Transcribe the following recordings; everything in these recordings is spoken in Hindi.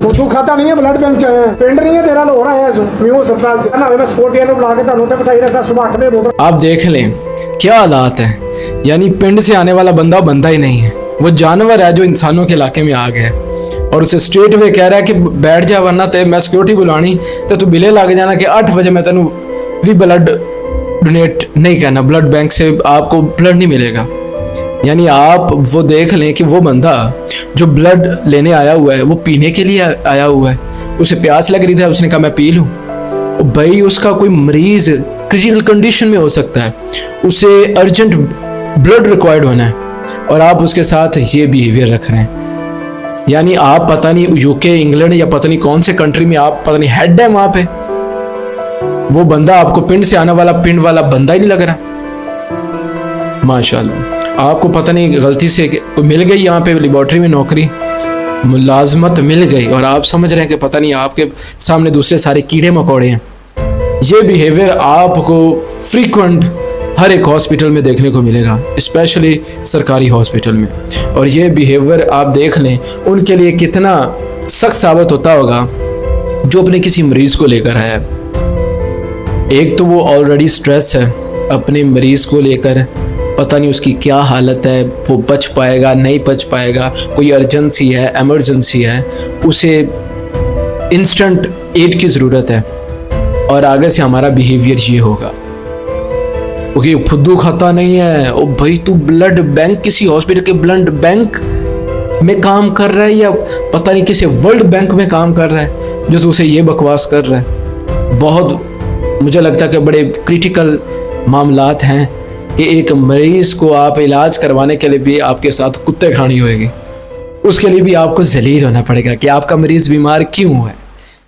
तू खाता नहीं है ब्लड बैंक च आया पिंड नहीं है तेरा लाहौर आया म्यू अस्पताल च ना मैं सिक्योरिटी ਨੂੰ ਬੁਲਾ ਕੇ ਤੁਹਾਨੂੰ ਤੇ ਬਿਠਾਈ ਰੱਖਾ सुबह 8 बजे बोतल। आप देख लें क्या हालात है, यानी पिंड से आने वाला बंदा बनता ही नहीं है, वो जानवर है जो इंसानों के इलाके में आ गया है और उसे स्ट्रेट वे कह रहा है कि बैठ जा वरना ते मैं सिक्योरिटी बुलानी तो तू बिले लग जाना कि 8 बजे मैं तेन भी ब्लड डोनेट नहीं करना, ब्लड बैंक से आपको ब्लड नहीं मिलेगा। यानी आप वो देख लें कि वो बंदा जो ब्लड लेने आया हुआ है वो पीने के लिए आया हुआ है, उसे प्यास लग रही थी, उसने कहा मैं पी लूँ। भाई उसका कोई मरीज क्रिटिकल कंडीशन में हो सकता है, उसे अर्जेंट ब्लड रिक्वायर्ड होना है और आप उसके साथ ये बिहेवियर रख रहे हैं। यानी आप पता नहीं यूके इंग्लैंड या पता नहीं कौन से कंट्री में आप पता नहीं हेड है वहां पे, वो बंदा आपको पिंड से आने वाला पिंड वाला बंदा ही नहीं लग रहा। माशाल्लाह आपको पता नहीं गलती से कोई मिल गई यहाँ पे लेबॉर्ट्री में नौकरी, मुलाजमत मिल गई और आप समझ रहे हैं कि पता नहीं आपके सामने दूसरे सारे कीड़े मकोड़े हैं। ये बिहेवियर आपको फ्रीक्वेंट हर एक हॉस्पिटल में देखने को मिलेगा, स्पेशली सरकारी हॉस्पिटल में। और ये बिहेवियर आप देख लें उनके लिए कितना सख्त साबित होता होगा जो अपने किसी मरीज़ को लेकर आया है। एक तो वो ऑलरेडी स्ट्रेस है अपने मरीज़ को लेकर, पता नहीं उसकी क्या हालत है, वो बच पाएगा नहीं बच पाएगा, कोई अर्जेंसी है एमरजेंसी है, उसे इंस्टेंट एड की ज़रूरत है और आगे से हमारा बिहेवियर ये होगा क्योंकि फुद्दू खाता नहीं है। ओ भाई तू ब्लड बैंक किसी हॉस्पिटल के ब्लड बैंक में काम कर रहा है या पता नहीं किसी वर्ल्ड बैंक में काम कर रहा है जो तू उसे ये बकवास कर रहा है। बहुत मुझे लगता है कि बड़े क्रिटिकल मामलात हैं कि एक मरीज़ को आप इलाज करवाने के लिए भी आपके साथ कुत्ते खानी होगी, उसके लिए भी आपको जलील होना पड़ेगा कि आपका मरीज़ बीमार क्यों है,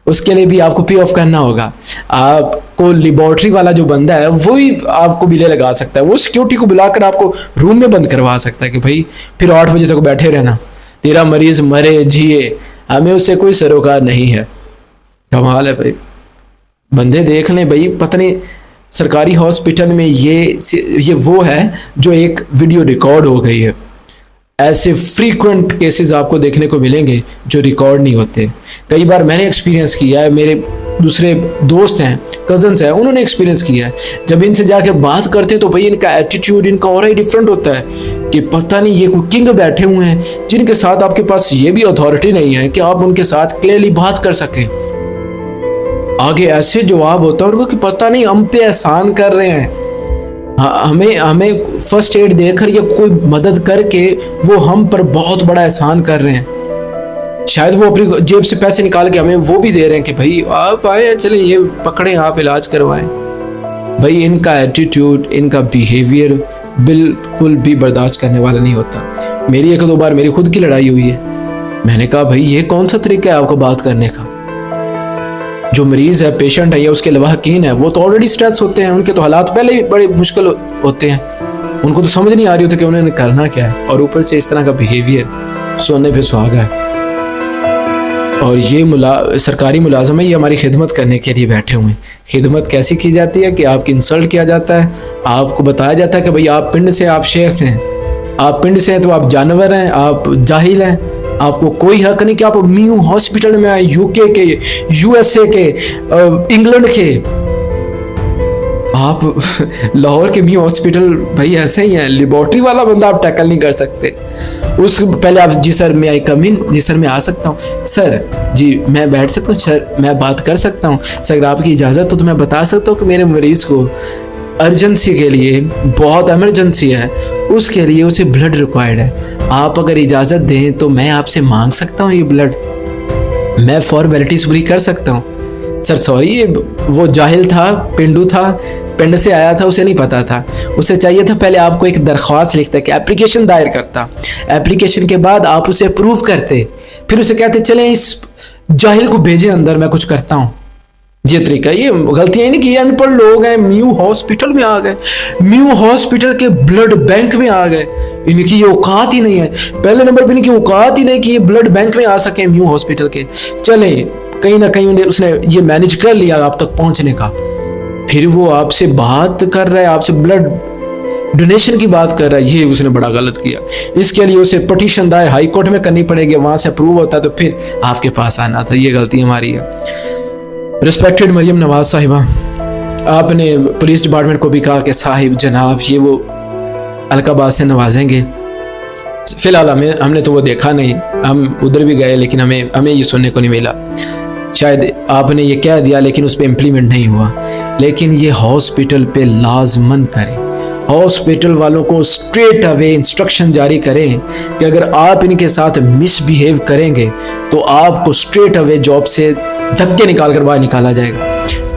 उसके लिए भी आपको पे ऑफ करना होगा। आपको लेबॉर्ट्री वाला जो बंदा है वही आपको बिले लगा सकता है, वो सिक्योरिटी को बुलाकर आपको रूम में बंद करवा सकता है कि भाई फिर 8 बजे तक बैठे रहना, तेरा मरीज़ मरे जिए हमें उससे कोई सरोकार नहीं है। कमाल है भाई, बंदे देख लें भाई। पता नहीं सरकारी हॉस्पिटल में ये वो है जो एक वीडियो रिकॉर्ड हो गई है। ऐसे फ्रीक्वेंट केसेस आपको देखने को मिलेंगे जो रिकॉर्ड नहीं होते। कई बार मैंने एक्सपीरियंस किया है, मेरे दूसरे दोस्त हैं कजन्स हैं उन्होंने एक्सपीरियंस किया है, जब इनसे जाके बात करते हैं तो भाई इनका एटीट्यूड इनका और ही डिफरेंट होता है कि पता नहीं ये कोई किंग बैठे हुए हैं जिनके साथ आपके पास ये भी अथॉरिटी नहीं है कि आप उनके साथ क्लियरली बात कर सकें। आगे ऐसे जवाब होता है उनको कि पता नहीं हम पे एहसान कर रहे हैं, हमें फर्स्ट एड देकर या कोई मदद करके वो हम पर बहुत बड़ा एहसान कर रहे हैं। शायद वो अपनी जेब से पैसे निकाल के हमें वो भी दे रहे हैं कि भाई आप आए चले ये पकड़ें आप इलाज करवाएं। भाई इनका एटीट्यूड इनका बिहेवियर बिल्कुल भी बर्दाश्त करने वाला नहीं होता। मेरी 1-2 बार मेरी खुद की लड़ाई हुई है, मैंने कहा भाई ये कौन सा तरीका है आपको बात करने का। जो मरीज़ है पेशेंट है या उसके लवाहकीन है वो तो ऑलरेडी स्ट्रेस होते हैं, उनके तो हालात पहले ही बड़े मुश्किल होते हैं, उनको तो समझ नहीं आ रही होती कि उन्हें करना क्या है और ऊपर से इस तरह का बिहेवियर सोने पे सुहागा है। और ये सरकारी मुलाजम है, ये हमारी खिदमत करने के लिए बैठे हुए हैं। खिदमत कैसी की जाती है कि आपकी इंसल्ट किया जाता है, आपको बताया जाता है कि भाई आप पिंड से आप शहर से हैं, आप पिंड से हैं तो आप जानवर हैं, आप जाहिल हैं, आपको कोई हक नहीं कि आप म्यू हॉस्पिटल में आए, यूके के यूएसए के इंग्लैंड के। आप लाहौर के म्यू हॉस्पिटल भाई ऐसे ही है, लेबॉर्ट्री वाला बंदा आप टैकल नहीं कर सकते। उस पहले आप जी सर मैं आई कम इन, जी सर मैं आ सकता हूँ, सर जी मैं बैठ सकता हूँ, सर मैं बात कर सकता हूँ, सर आपकी इजाज़त हो तो मैं बता सकता हूँ कि मेरे मरीज़ को अर्जेंसी के लिए बहुत एमरजेंसी है, उसके लिए उसे ब्लड रिक्वायर्ड है, आप अगर इजाज़त दें तो मैं आपसे मांग सकता हूँ ये ब्लड, मैं फॉर्मेलिटीज़ पूरी कर सकता हूँ। सर सॉरी ये वो जाहिल था, पिंडू था, पिंड से आया था, उसे नहीं पता था, उसे चाहिए था पहले आपको एक दरख्वास्त लिखता कि एप्लीकेशन दायर करता, एप्लीकेशन के बाद आप उसे अप्रूव करते, फिर उसे कहते चलें इस जाहिल को भेजें अंदर मैं कुछ करता हूँ। ये तरीका, ये गलतियां नहीं की, अनपढ़ लोग हैं म्यू हॉस्पिटल में आ गए, म्यू हॉस्पिटल के ब्लड बैंक में आ गए, इनकी ये औकात ही नहीं है, पहले नंबर पे इनकी औकात ही नहीं कि ये ब्लड बैंक में आ सके म्यू हॉस्पिटल के। चले कहीं ना कहीं उसने ये मैनेज कर लिया आप तक पहुंचने का, फिर वो आपसे बात कर रहा है, आपसे ब्लड डोनेशन की बात कर रहा है, ये उसने बड़ा गलत किया। इसके लिए उसे पटिशन दायर हाई कोर्ट में करनी पड़ेगी, वहां से अप्रूव होता है तो फिर आपके पास आना था। ये गलती हमारी है। रिस्पेक्टेड मरियम नवाज साहिबा, आपने पुलिस डिपार्टमेंट को भी कहा कि साहिब जनाब ये वो अलकाबाद से नवाजेंगे। फिलहाल हमने तो वो देखा नहीं, हम उधर भी गए लेकिन हमें ये सुनने को नहीं मिला। शायद आपने ये कह दिया लेकिन उस पर इम्प्लीमेंट नहीं हुआ। लेकिन ये हॉस्पिटल पे लाजमन करें, हॉस्पिटल वालों को स्ट्रेट अवे इंस्ट्रक्शन जारी करें कि अगर आप इनके साथ मिसबिहेव करेंगे तो आपको स्ट्रेट अवे जॉब से धक्के निकाल कर बाहर निकाला जाएगा।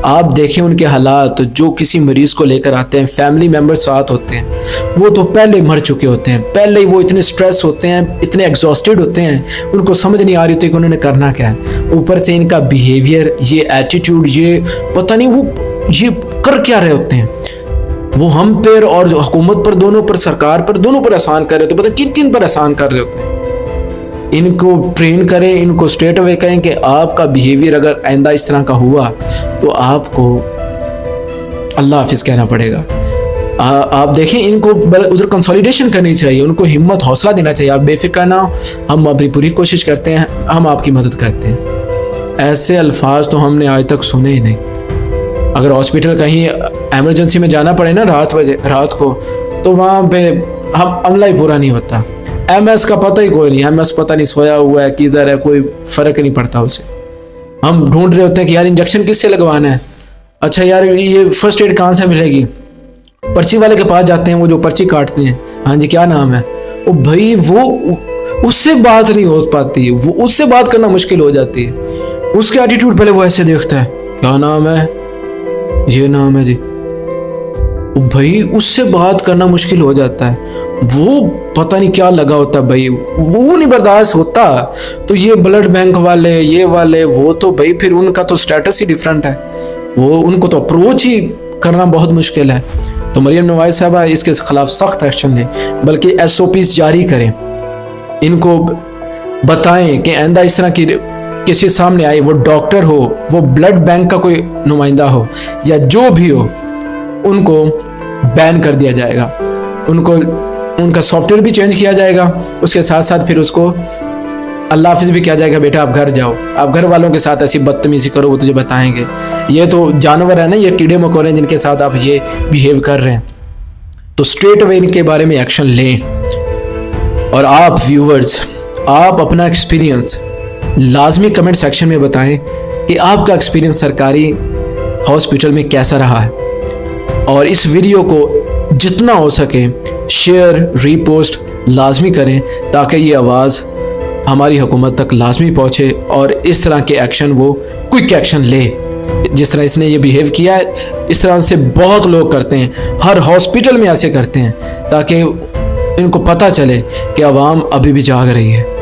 आप देखें उनके हालात, जो किसी मरीज को लेकर आते हैं, फैमिली मेम्बर्स साथ होते हैं, वो तो पहले मर चुके होते हैं, पहले ही वो इतने स्ट्रेस होते हैं, इतने एग्जॉस्टेड होते हैं, उनको समझ नहीं आ रही होती कि उन्होंने करना क्या है। ऊपर से इनका बिहेवियर, ये एटीट्यूड, ये पता नहीं वो ये कर क्या रहे होते हैं। वो हम पर और हुकूमत पर, दोनों पर, सरकार पर, दोनों पर एहसान कर रहे होते, पता किन किन पर एहसान कर रहे होते हैं। इनको ट्रेन करें, इनको स्ट्रेट अवे कहें कि आपका बिहेवियर अगर आइंदा इस तरह का हुआ तो आपको अल्लाह हाफिज कहना पड़ेगा। आप देखें, इनको उधर कंसोलिडेशन करनी चाहिए, उनको हिम्मत हौसला देना चाहिए। आप बेफिक्र ना हो, हम अपनी पूरी कोशिश करते हैं, हम आपकी मदद करते हैं। ऐसे अल्फाज तो हमने आज तक सुने ही नहीं। अगर हॉस्पिटल कहीं एमरजेंसी में जाना पड़े ना रात को, तो वहाँ पे हम अमला ही पूरा नहीं होता। MS का पता ही कोई नहीं, MS पता नहीं सोया हुआ है किधर है, कोई फ़र्क नहीं पड़ता उसे। हम ढूंढ रहे होते हैं कि यार इंजेक्शन किससे लगवाना है, अच्छा यार ये फर्स्ट एड कहाँ से मिलेगी। पर्ची वाले के पास जाते हैं, वो जो पर्ची काटते हैं, हाँ जी क्या नाम है, वो भाई वो उससे बात नहीं हो पाती, वो उससे बात करना मुश्किल हो जाती है। उसके एटीट्यूड पहले वो ऐसे देखता है, क्या नाम है, ये नाम है जी, भाई उससे बात करना मुश्किल हो जाता है। वो पता नहीं क्या लगा होता है भाई, वो नहीं बर्दाश्त होता। तो ये ब्लड बैंक वाले, ये वाले, वो तो भाई फिर उनका तो स्टेटस ही डिफरेंट है, वो उनको तो अप्रोच ही करना बहुत मुश्किल है। तो मरियम नवाज साहबा इसके खिलाफ सख्त एक्शन लें, बल्कि SOPs जारी करें, इनको बताएं कि आइंदा इस तरह की किसी सामने आए, वो डॉक्टर हो, वो ब्लड बैंक का कोई नुमाइंदा हो या जो भी हो, उनको बैन कर दिया जाएगा, उनका सॉफ्टवेयर भी चेंज किया जाएगा। उसके साथ साथ फिर उसको अल्लाह हाफिज भी किया जाएगा, बेटा आप घर जाओ, आप घर वालों के साथ ऐसी बदतमीजी करो, वो तुझे बताएंगे। ये तो जानवर है ना, ये कीड़े मकोड़े जिनके साथ आप ये बिहेव कर रहे हैं। तो स्ट्रेट अवे इनके बारे में एक्शन लें। और आप व्यूवर्स, आप अपना एक्सपीरियंस लाजमी कमेंट सेक्शन में बताएं कि आपका एक्सपीरियंस सरकारी हॉस्पिटल में कैसा रहा है। और इस वीडियो को जितना हो सके शेयर, रीपोस्ट लाजमी करें, ताकि ये आवाज़ हमारी हुकूमत तक लाजमी पहुँचे और इस तरह के एक्शन वो क्विक एक्शन ले। जिस तरह इसने ये बिहेव किया है, इस तरह से बहुत लोग करते हैं, हर हॉस्पिटल में ऐसे करते हैं, ताकि इनको पता चले कि आवाम अभी भी जाग रही है।